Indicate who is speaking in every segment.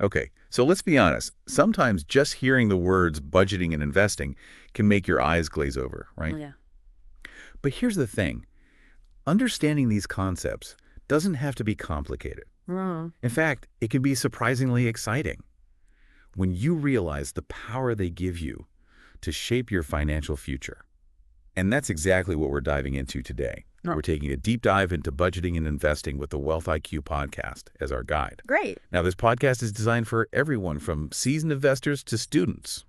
Speaker 1: Okay, so let's be honest. Sometimes just hearing the words budgeting and investing can make your eyes glaze over, right?
Speaker 2: Yeah.
Speaker 1: But here's the thing. Understanding these concepts doesn't have to be complicated.
Speaker 2: Mm.
Speaker 1: In fact, it can be surprisingly exciting when you realize the power they give you to shape your financial future. And that's exactly what we're diving into today.
Speaker 2: Oh,
Speaker 1: We're taking a deep dive into budgeting and investing with the Wealth IQ podcast as our guide.
Speaker 2: great.
Speaker 1: Now, this podcast is designed for everyone from seasoned investors to students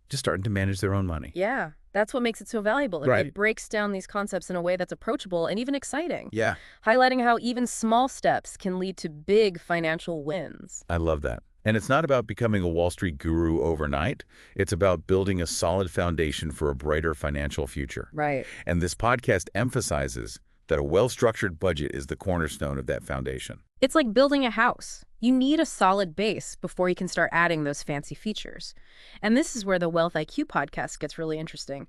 Speaker 1: just starting to manage their own money.
Speaker 2: Yeah, that's what makes it so valuable. It
Speaker 1: Right.
Speaker 2: breaks down these concepts in a way that's approachable and even exciting,
Speaker 1: Yeah,
Speaker 2: highlighting how even small steps can lead to big financial wins.
Speaker 1: I love that. And it's not about becoming a Wall Street guru overnight. It's about building a solid foundation for a brighter financial future.
Speaker 2: Right.
Speaker 1: And this podcast emphasizes that a well-structured budget is the cornerstone of that foundation.
Speaker 2: It's like building a house. You need a solid base before you can start adding those fancy features. And this is where the Wealth IQ podcast gets really interesting.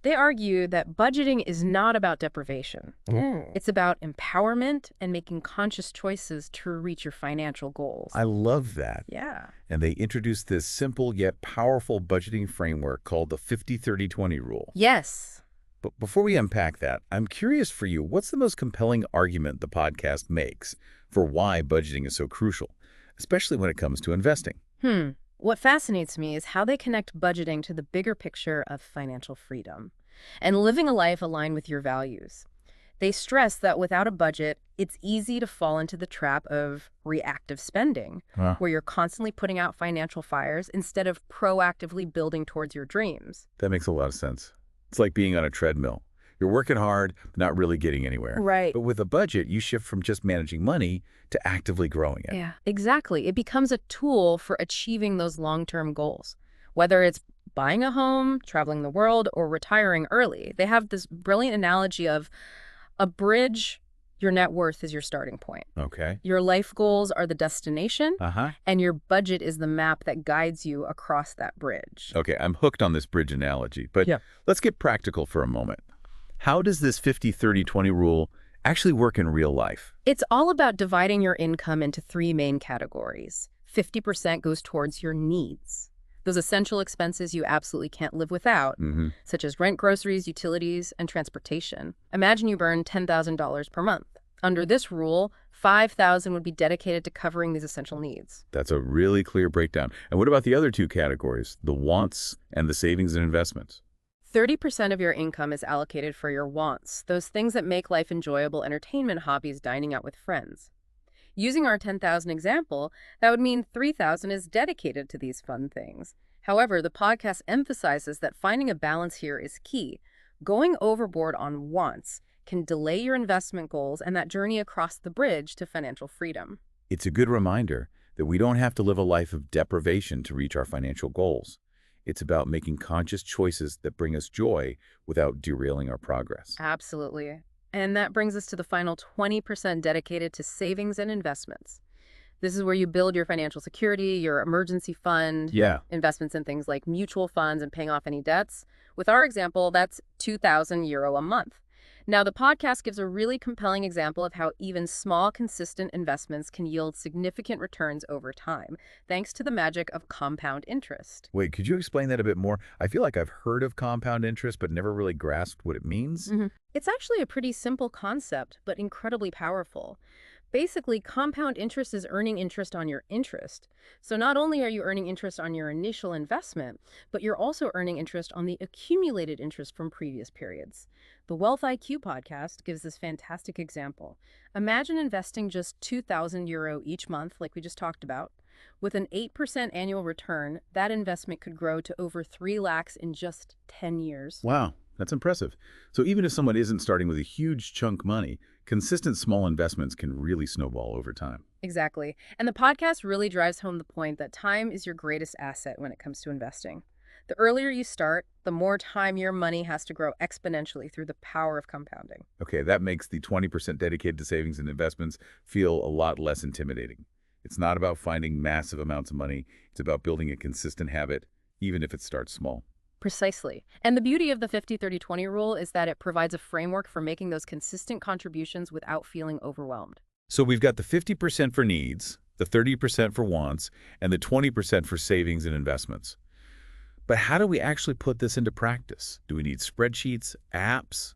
Speaker 2: They argue that budgeting is not about deprivation. It's about empowerment and making conscious choices to reach your financial goals.
Speaker 1: I love that.
Speaker 2: Yeah.
Speaker 1: And they introduced this simple yet powerful budgeting framework called the 50-30-20 rule.
Speaker 2: Yes.
Speaker 1: But before we unpack that, I'm curious for you, what's the most compelling argument the podcast makes for why budgeting is so crucial, especially when it comes to investing?
Speaker 2: What fascinates me is how they connect budgeting to the bigger picture of financial freedom and living a life aligned with your values. They stress that without a budget, it's easy to fall into the trap of reactive spending,
Speaker 1: Huh.
Speaker 2: where you're constantly putting out financial fires instead of proactively building towards your dreams.
Speaker 1: That makes a lot of sense. It's like being on a treadmill. You're working hard, but not really getting anywhere.
Speaker 2: Right.
Speaker 1: But with a budget, you shift from just managing money to actively growing it.
Speaker 2: Yeah, exactly. It becomes a tool for achieving those long-term goals, whether it's buying a home, traveling the world, or retiring early. They have this brilliant analogy of a bridge. Your net worth is your starting point.
Speaker 1: Okay.
Speaker 2: Your life goals are the destination,
Speaker 1: Uh-huh.
Speaker 2: and your budget is the map that guides you across that bridge.
Speaker 1: Okay, I'm hooked on this bridge analogy, but
Speaker 2: Yeah.
Speaker 1: let's get practical for a moment. How does this 50-30-20 rule actually work in real life?
Speaker 2: It's all about dividing your income into three main categories. 50% goes towards your needs, those essential expenses you absolutely can't live without,
Speaker 1: Mm-hmm.
Speaker 2: such as rent, groceries, utilities, and transportation. Imagine you burn $10,000 per month. Under this rule, $5,000 would be dedicated to covering these essential needs.
Speaker 1: That's a really clear breakdown. And what about the other two categories, the wants and the savings and investments?
Speaker 2: 30% of your income is allocated for your wants, those things that make life enjoyable, entertainment, hobbies, dining out with friends. Using our 10,000 example, that would mean 3,000 is dedicated to these fun things. However, the podcast emphasizes that finding a balance here is key. Going overboard on wants can delay your investment goals and that journey across the bridge to financial freedom.
Speaker 1: It's a good reminder that we don't have to live a life of deprivation to reach our financial goals. It's about making conscious choices that bring us joy without derailing our progress.
Speaker 2: Absolutely. And that brings us to the final 20% dedicated to savings and investments. This is where you build your financial security, your emergency fund,
Speaker 1: Yeah.
Speaker 2: investments in things like mutual funds and paying off any debts. With our example, that's €2,000 a month. Now, the podcast gives a really compelling example of how even small, consistent investments can yield significant returns over time, thanks to the magic of compound interest.
Speaker 1: Wait, could you explain that a bit more? I feel like I've heard of compound interest, but never really grasped what it means.
Speaker 2: It's actually a pretty simple concept, but incredibly powerful. Basically, compound interest is earning interest on your interest. So not only are you earning interest on your initial investment, but you're also earning interest on the accumulated interest from previous periods. The Wealth IQ podcast gives this fantastic example. Imagine investing just €2,000 each month, like we just talked about. With an 8% annual return, that investment could grow to over 3 lakhs in just 10 years.
Speaker 1: Wow, that's impressive. So even if someone isn't starting with a huge chunk money, consistent small investments can really snowball over time.
Speaker 2: Exactly. And the podcast really drives home the point that time is your greatest asset when it comes to investing. The earlier you start, the more time your money has to grow exponentially through the power of compounding.
Speaker 1: Okay, that makes the 20% dedicated to savings and investments feel a lot less intimidating. It's not about finding massive amounts of money. It's about building a consistent habit, even if it starts small.
Speaker 2: Precisely. And the beauty of the 50-30-20 rule is that it provides a framework for making those consistent contributions without feeling overwhelmed.
Speaker 1: So we've got the 50% for needs, The 30% for wants and the 20% for savings and investments. But how do we actually put this into practice? Do we need spreadsheets, apps?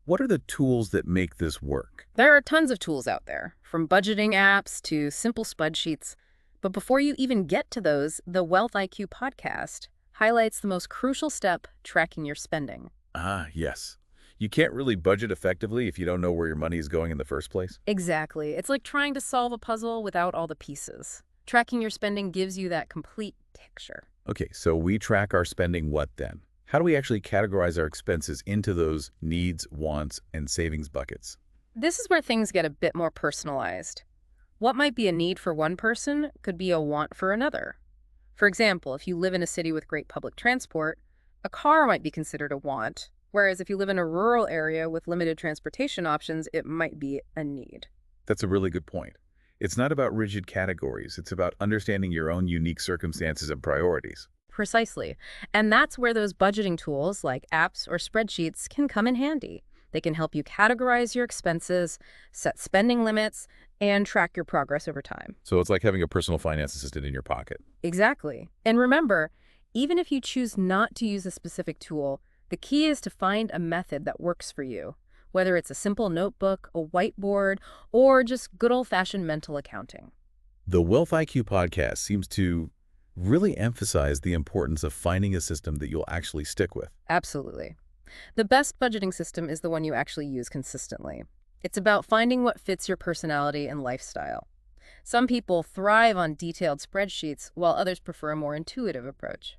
Speaker 1: What are the tools that make this work?
Speaker 2: There are tons of tools out there, from budgeting apps to simple spreadsheets. But before you even get to those, the Wealth IQ podcast highlights the most crucial step: tracking your spending.
Speaker 1: Ah, yes. You can't really budget effectively if you don't know where your money is going in the first place.
Speaker 2: Exactly. It's like trying to solve a puzzle without all the pieces. Tracking your spending gives you that complete picture.
Speaker 1: Okay, so we track our spending what then? How do we actually categorize our expenses into those needs, wants, and savings buckets?
Speaker 2: This is where things get a bit more personalized. What might be a need for one person could be a want for another. For example, if you live in a city with great public transport, a car might be considered a want, whereas if you live in a rural area with limited transportation options, it might be a need.
Speaker 1: That's a really good point. It's not about rigid categories. It's about understanding your own unique circumstances and priorities.
Speaker 2: Precisely. And that's where those budgeting tools like apps or spreadsheets can come in handy. They can help you categorize your expenses, set spending limits, and track your progress over time.
Speaker 1: So it's like having a personal finance assistant in your pocket.
Speaker 2: Exactly. And remember, even if you choose not to use a specific tool, the key is to find a method that works for you, whether it's a simple notebook, a whiteboard, or just good old-fashioned mental accounting.
Speaker 1: The Wealth IQ podcast seems to really emphasize the importance of finding a system that you'll actually stick with.
Speaker 2: Absolutely. The best budgeting system is the one you actually use consistently. It's about finding what fits your personality and lifestyle. Some people thrive on detailed spreadsheets, while others prefer a more intuitive approach.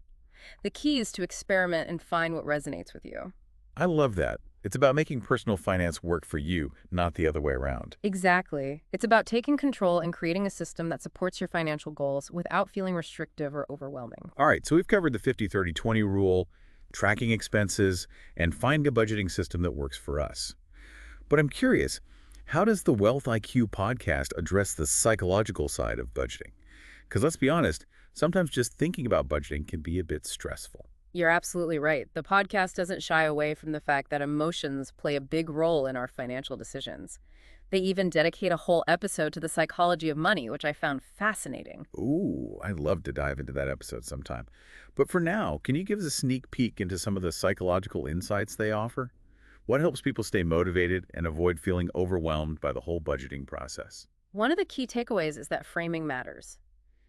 Speaker 2: The key is to experiment and find what resonates with you.
Speaker 1: I love that. It's about making personal finance work for you, not the other way around.
Speaker 2: Exactly. It's about taking control and creating a system that supports your financial goals without feeling restrictive or overwhelming.
Speaker 1: All right, so we've covered the 50-30-20 rule, tracking expenses, and finding a budgeting system that works for us. But I'm curious, how does the Wealth IQ podcast address the psychological side of budgeting? Because let's be honest, sometimes just thinking about budgeting can be a bit stressful.
Speaker 2: You're absolutely right. The podcast doesn't shy away from the fact that emotions play a big role in our financial decisions. They even dedicate a whole episode to the psychology of money, which I found fascinating.
Speaker 1: Ooh, I'd love to dive into that episode sometime. But for now, can you give us a sneak peek into some of the psychological insights they offer? What helps people stay motivated and avoid feeling overwhelmed by the whole budgeting process?
Speaker 2: One of the key takeaways is that framing matters.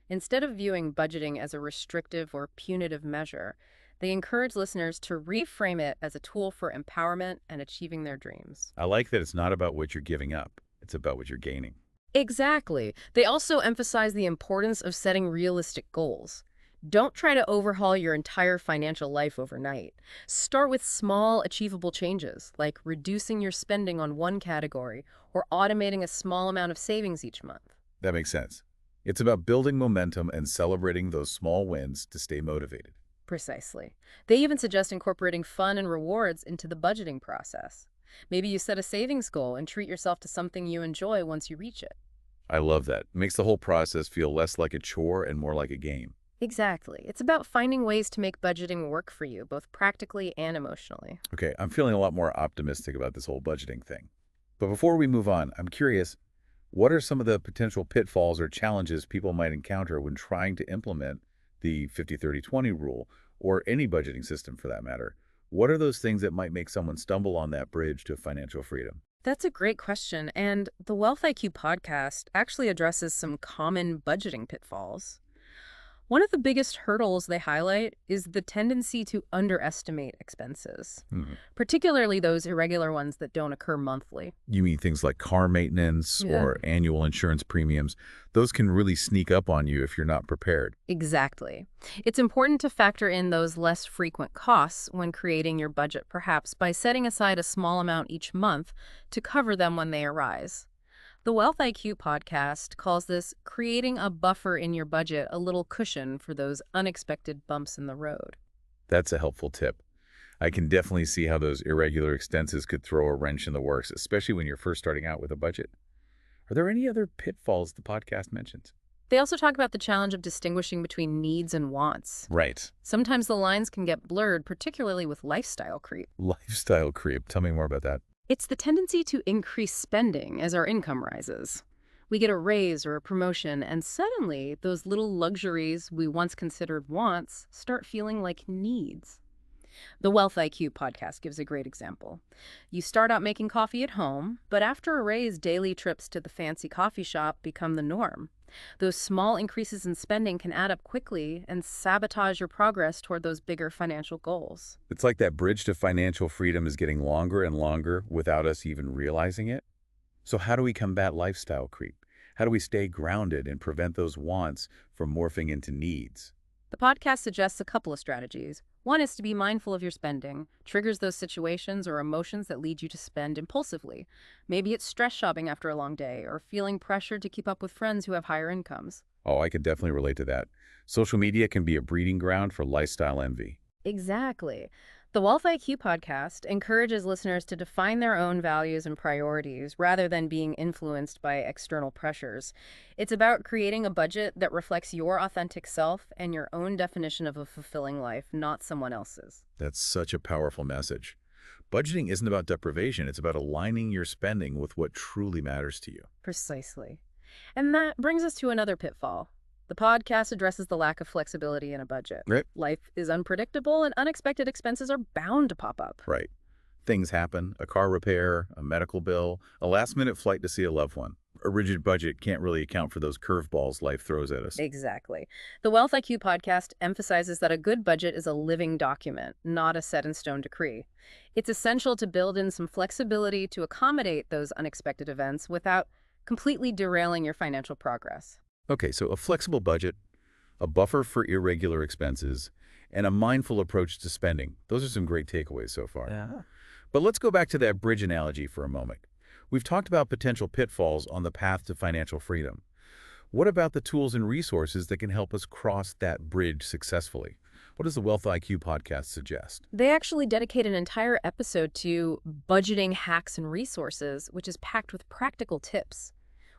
Speaker 2: Instead of viewing budgeting as a restrictive or punitive measure, they encourage listeners to reframe it as a tool for empowerment and achieving their dreams.
Speaker 1: I like that it's not about what you're giving up. It's about what you're gaining.
Speaker 2: Exactly. They also emphasize the importance of setting realistic goals. Don't try to overhaul your entire financial life overnight. Start with small, achievable changes, like reducing your spending on one category or automating a small amount of savings each month.
Speaker 1: That makes sense. It's about building momentum and celebrating those small wins to stay motivated.
Speaker 2: Precisely. They even suggest incorporating fun and rewards into the budgeting process. Maybe you set a savings goal and treat yourself to something you enjoy once you reach it.
Speaker 1: I love that. It makes the whole process feel less like a chore and more like a game.
Speaker 2: Exactly. It's about finding ways to make budgeting work for you, both practically and emotionally.
Speaker 1: Okay, I'm feeling a lot more optimistic about this whole budgeting thing. But before we move on, I'm curious, what are some of the potential pitfalls or challenges people might encounter when trying to implement the 50-30-20 rule, or any budgeting system for that matter? What are those things that might make someone stumble on that bridge to financial freedom?
Speaker 2: That's a great question, and the Wealth IQ podcast actually addresses some common budgeting pitfalls. One of the biggest hurdles they highlight is the tendency to underestimate expenses, particularly those irregular ones that don't occur monthly.
Speaker 1: You mean things like car maintenance or annual insurance premiums? Those can really sneak up on you if you're not prepared.
Speaker 2: Exactly. It's important to factor in those less frequent costs when creating your budget, perhaps by setting aside a small amount each month to cover them when they arise. The Wealth IQ podcast calls this creating a buffer in your budget, a little cushion for those unexpected bumps in the road.
Speaker 1: That's a helpful tip. I can definitely see how those irregular expenses could throw a wrench in the works, especially when you're first starting out with a budget. Are there any other pitfalls the podcast mentions?
Speaker 2: They also talk about the challenge of distinguishing between needs and wants.
Speaker 1: Right.
Speaker 2: Sometimes the lines can get blurred, particularly with lifestyle creep.
Speaker 1: Lifestyle creep. Tell me more about that.
Speaker 2: It's the tendency to increase spending as our income rises. We get a raise or a promotion, and suddenly those little luxuries we once considered wants start feeling like needs. The Wealth IQ podcast gives a great example. You start out making coffee at home, but after a raise, daily trips to the fancy coffee shop become the norm. Those small increases in spending can add up quickly and sabotage your progress toward those bigger financial goals.
Speaker 1: It's like that bridge to financial freedom is getting longer and longer without us even realizing it. So how do we combat lifestyle creep? How do we stay grounded and prevent those wants from morphing into needs?
Speaker 2: The podcast suggests a couple of strategies. One is to be mindful of your spending, triggers those situations or emotions that lead you to spend impulsively. Maybe it's stress shopping after a long day or feeling pressured to keep up with friends who have higher incomes.
Speaker 1: Oh, I could definitely relate to that. Social media can be a breeding ground for lifestyle envy.
Speaker 2: Exactly. The Wealth IQ podcast encourages listeners to define their own values and priorities rather than being influenced by external pressures. It's about creating a budget that reflects your authentic self and your own definition of a fulfilling life, not someone else's.
Speaker 1: That's such a powerful message. Budgeting isn't about deprivation. It's about aligning your spending with what truly matters to you.
Speaker 2: Precisely. And that brings us to another pitfall. The podcast addresses the lack of flexibility in a budget.
Speaker 1: Right.
Speaker 2: Life is unpredictable and unexpected expenses are bound to pop up.
Speaker 1: Right. Things happen, a car repair, a medical bill, a last-minute flight to see a loved one. A rigid budget can't really account for those curveballs life throws at us.
Speaker 2: Exactly. The Wealth IQ podcast emphasizes that a good budget is a living document, not a set-in-stone decree. It's essential to build in some flexibility to accommodate those unexpected events without completely derailing your financial progress.
Speaker 1: Okay, so a flexible budget, a buffer for irregular expenses, and a mindful approach to spending. Those are some great takeaways so far.
Speaker 3: Yeah.
Speaker 1: But let's go back to that bridge analogy for a moment. We've talked about potential pitfalls on the path to financial freedom. What about the tools and resources that can help us cross that bridge successfully? What does the Wealth IQ podcast suggest?
Speaker 2: They actually dedicate an entire episode to budgeting hacks and resources, which is packed with practical tips.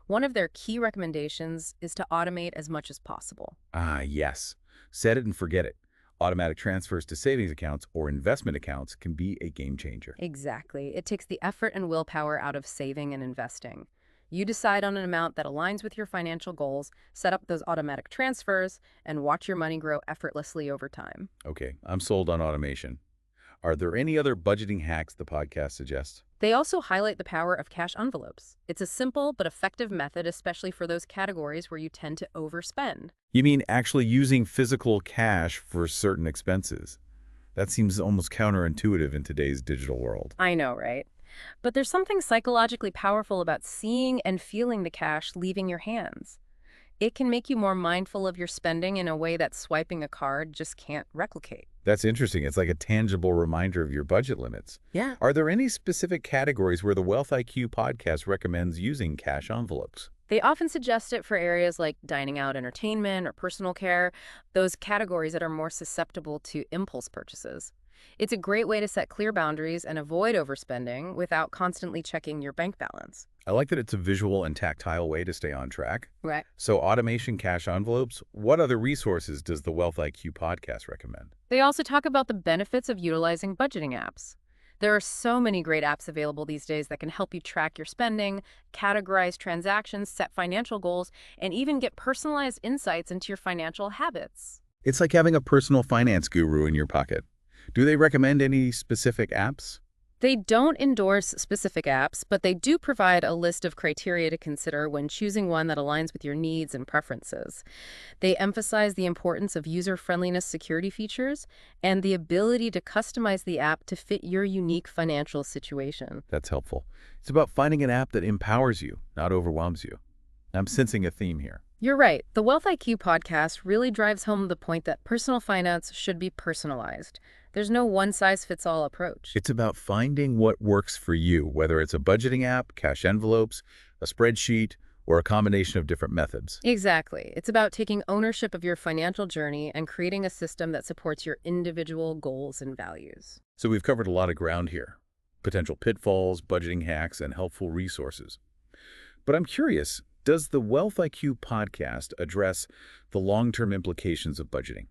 Speaker 2: One of their key recommendations is to automate as much as possible.
Speaker 1: Ah, yes. Set it and forget it. Automatic transfers to savings accounts or investment accounts can be a game changer.
Speaker 2: Exactly. It takes the effort and willpower out of saving and investing. You decide on an amount that aligns with your financial goals, set up those automatic transfers, and watch your money grow effortlessly over time.
Speaker 1: Okay, I'm sold on automation. Are there any other budgeting hacks the podcast suggests?
Speaker 2: They also highlight the power of cash envelopes. It's a simple but effective method, especially for those categories where you tend to overspend.
Speaker 1: You mean actually using physical cash for certain expenses? That seems almost counterintuitive in today's digital world.
Speaker 2: I know, right? But there's something psychologically powerful about seeing and feeling the cash leaving your hands. It can make you more mindful of your spending in a way that swiping a card just can't replicate.
Speaker 1: That's interesting. It's like a tangible reminder of your budget limits.
Speaker 2: Yeah.
Speaker 1: Are there any specific categories where the Wealth IQ podcast recommends using cash envelopes?
Speaker 2: They often suggest it for areas like dining out, entertainment, or personal care, those categories that are more susceptible to impulse purchases. It's a great way to set clear boundaries and avoid overspending without constantly checking your bank balance.
Speaker 1: I like that it's a visual and tactile way to stay on track.
Speaker 2: Right.
Speaker 1: So automation cash envelopes, what other resources does the Wealth IQ podcast recommend?
Speaker 2: They also talk about the benefits of utilizing budgeting apps. There are so many great apps available these days that can help you track your spending, categorize transactions, set financial goals, and even get personalized insights into your financial habits.
Speaker 1: It's like having a personal finance guru in your pocket. Do they recommend any specific apps?
Speaker 2: They don't endorse specific apps, but they do provide a list of criteria to consider when choosing one that aligns with your needs and preferences. They emphasize the importance of user-friendliness security features and the ability to customize the app to fit your unique financial situation.
Speaker 1: That's helpful. It's about finding an app that empowers you, not overwhelms you. I'm sensing a theme here.
Speaker 2: You're right. The Wealth IQ podcast really drives home the point that personal finance should be personalized. There's no one-size-fits-all approach.
Speaker 1: It's about finding what works for you, whether it's a budgeting app, cash envelopes, a spreadsheet, or a combination of different methods.
Speaker 2: Exactly. It's about taking ownership of your financial journey and creating a system that supports your individual goals and values.
Speaker 1: So we've covered a lot of ground here. Potential pitfalls, budgeting hacks, and helpful resources. But I'm curious, does the Wealth IQ podcast address the long-term implications of budgeting?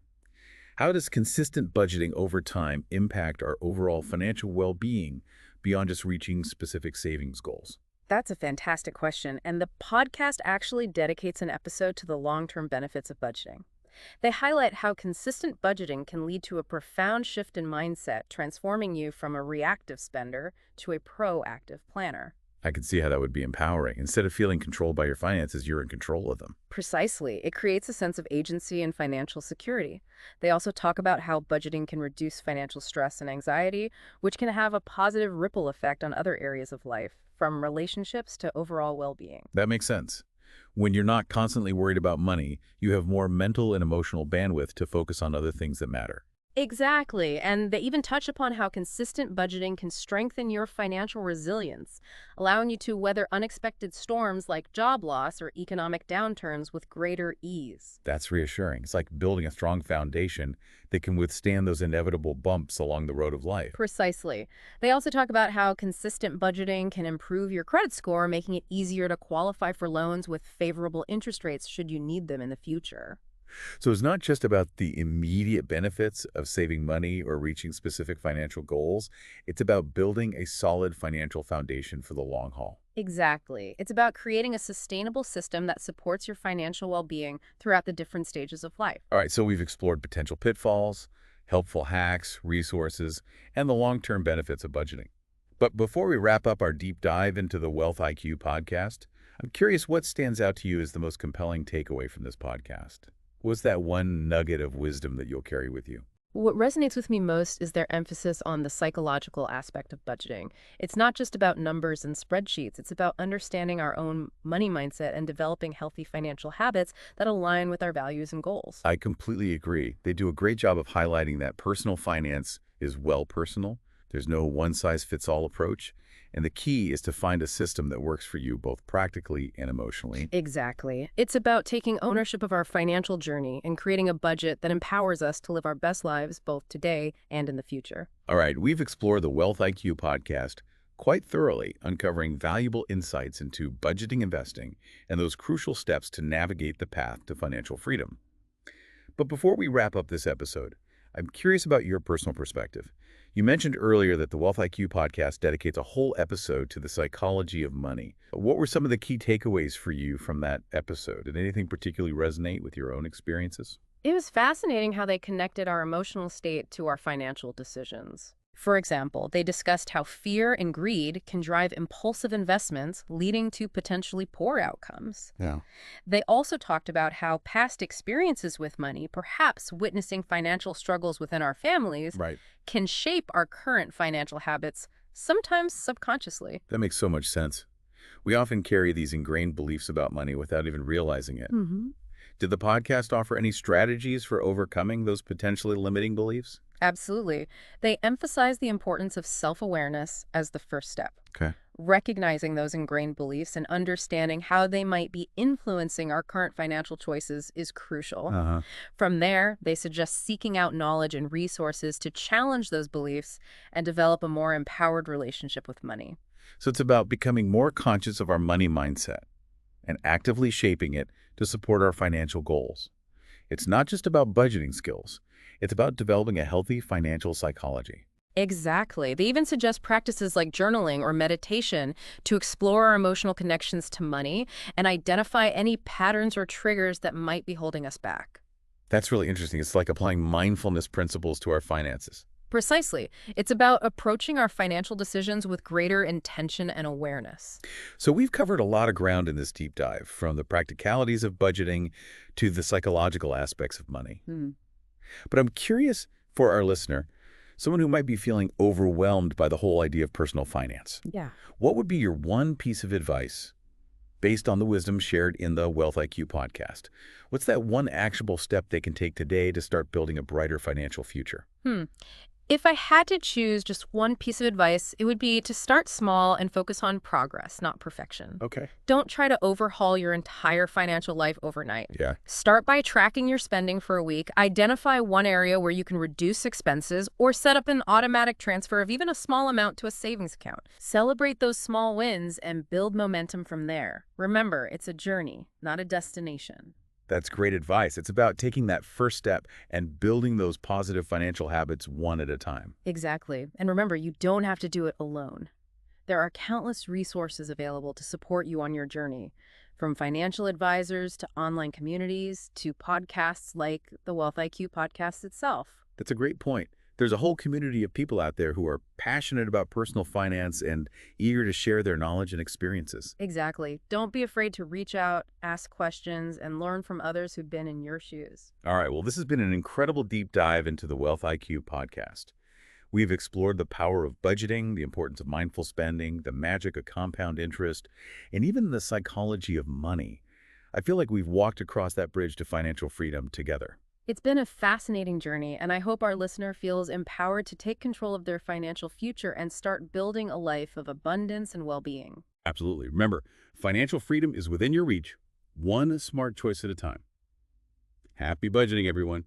Speaker 1: How does consistent budgeting over time impact our overall financial well-being beyond just reaching specific savings goals?
Speaker 2: That's a fantastic question, and the podcast actually dedicates an episode to the long-term benefits of budgeting. They highlight how consistent budgeting can lead to a profound shift in mindset, transforming you from a reactive spender to a proactive planner.
Speaker 1: I can see how that would be empowering. Instead of feeling controlled by your finances, you're in control of them.
Speaker 2: Precisely. It creates a sense of agency and financial security. They also talk about how budgeting can reduce financial stress and anxiety, which can have a positive ripple effect on other areas of life, from relationships to overall well-being.
Speaker 1: That makes sense. When you're not constantly worried about money, you have more mental and emotional bandwidth to focus on other things that matter.
Speaker 2: Exactly. And they even touch upon how consistent budgeting can strengthen your financial resilience, allowing you to weather unexpected storms like job loss or economic downturns with greater ease.
Speaker 1: That's reassuring. It's like building a strong foundation that can withstand those inevitable bumps along the road of life.
Speaker 2: Precisely. They also talk about how consistent budgeting can improve your credit score, making it easier to qualify for loans with favorable interest rates should you need them in the future.
Speaker 1: So it's not just about the immediate benefits of saving money or reaching specific financial goals. It's about building a solid financial foundation for the long haul.
Speaker 2: Exactly. It's about creating a sustainable system that supports your financial well-being throughout the different stages of life.
Speaker 1: All right, so we've explored potential pitfalls, helpful hacks, resources, and the long-term benefits of budgeting. But before we wrap up our deep dive into the Wealth IQ podcast, I'm curious what stands out to you as the most compelling takeaway from this podcast. What's that one nugget of wisdom that you'll carry with you?
Speaker 2: What resonates with me most is their emphasis on the psychological aspect of budgeting. It's not just about numbers and spreadsheets. It's about understanding our own money mindset and developing healthy financial habits that align with our values and goals.
Speaker 1: I completely agree. They do a great job of highlighting that personal finance is well personal. There's no one-size-fits-all approach. And the key is to find a system that works for you both practically and emotionally.
Speaker 2: Exactly. It's about taking ownership of our financial journey and creating a budget that empowers us to live our best lives both today and in the future.
Speaker 1: All right, we've explored the Wealth IQ podcast quite thoroughly, uncovering valuable insights into budgeting, investing, and those crucial steps to navigate the path to financial freedom. But before we wrap up this episode, I'm curious about your personal perspective. You mentioned earlier that the Wealth IQ podcast dedicates a whole episode to the psychology of money. What were some of the key takeaways for you from that episode? Did anything particularly resonate with your own experiences?
Speaker 2: It was fascinating how they connected our emotional state to our financial decisions. For example, they discussed how fear and greed can drive impulsive investments, leading to potentially poor outcomes.
Speaker 1: Yeah.
Speaker 2: They also talked about how past experiences with money, perhaps witnessing financial struggles within our families,
Speaker 1: Right.
Speaker 2: can shape our current financial habits, sometimes subconsciously.
Speaker 1: That makes so much sense. We often carry these ingrained beliefs about money without even realizing it.
Speaker 2: hmm
Speaker 1: Did the podcast offer any strategies for overcoming those potentially limiting beliefs?
Speaker 2: Absolutely. They emphasize the importance of self-awareness as the first step.
Speaker 1: Okay.
Speaker 2: Recognizing those ingrained beliefs and understanding how they might be influencing our current financial choices is crucial.
Speaker 1: Uh-huh.
Speaker 2: From there, they suggest seeking out knowledge and resources to challenge those beliefs and develop a more empowered relationship with money.
Speaker 1: So it's about becoming more conscious of our money mindset and actively shaping it to support our financial goals. It's not just about budgeting skills. It's about developing a healthy financial psychology.
Speaker 2: Exactly. They even suggest practices like journaling or meditation to explore our emotional connections to money and identify any patterns or triggers that might be holding us back.
Speaker 1: That's really interesting. It's like applying mindfulness principles to our finances.
Speaker 2: Precisely. It's about approaching our financial decisions with greater intention and awareness.
Speaker 1: So we've covered a lot of ground in this deep dive, from the practicalities of budgeting to the psychological aspects of money. But I'm curious for our listener, someone who might be feeling overwhelmed by the whole idea of personal finance.
Speaker 2: Yeah.
Speaker 1: What would be your one piece of advice based on the wisdom shared in the Wealth IQ podcast? What's that one actionable step they can take today to start building a brighter financial future?
Speaker 2: If I had to choose just one piece of advice, it would be to start small and focus on progress, not perfection.
Speaker 1: Okay.
Speaker 2: Don't try to overhaul your entire financial life overnight.
Speaker 1: Yeah.
Speaker 2: Start by tracking your spending for a week, identify one area where you can reduce expenses, or set up an automatic transfer of even a small amount to a savings account. Celebrate those small wins and build momentum from there. Remember, it's a journey, not a destination.
Speaker 1: That's great advice. It's about taking that first step and building those positive financial habits one at a time.
Speaker 2: Exactly. And remember, you don't have to do it alone. There are countless resources available to support you on your journey, from financial advisors to online communities to podcasts like the Wealth IQ podcast itself.
Speaker 1: That's a great point. There's a whole community of people out there who are passionate about personal finance and eager to share their knowledge and experiences.
Speaker 2: Exactly. Don't be afraid to reach out, ask questions, and learn from others who've been in your shoes.
Speaker 1: All right, well, this has been an incredible deep dive into the Wealth IQ podcast. We've explored the power of budgeting, the importance of mindful spending, the magic of compound interest, and even the psychology of money. I feel like we've walked across that bridge to financial freedom together.
Speaker 2: It's been a fascinating journey, and I hope our listener feels empowered to take control of their financial future and start building a life of abundance and well-being.
Speaker 1: Absolutely. Remember, financial freedom is within your reach, one smart choice at a time. Happy budgeting, everyone.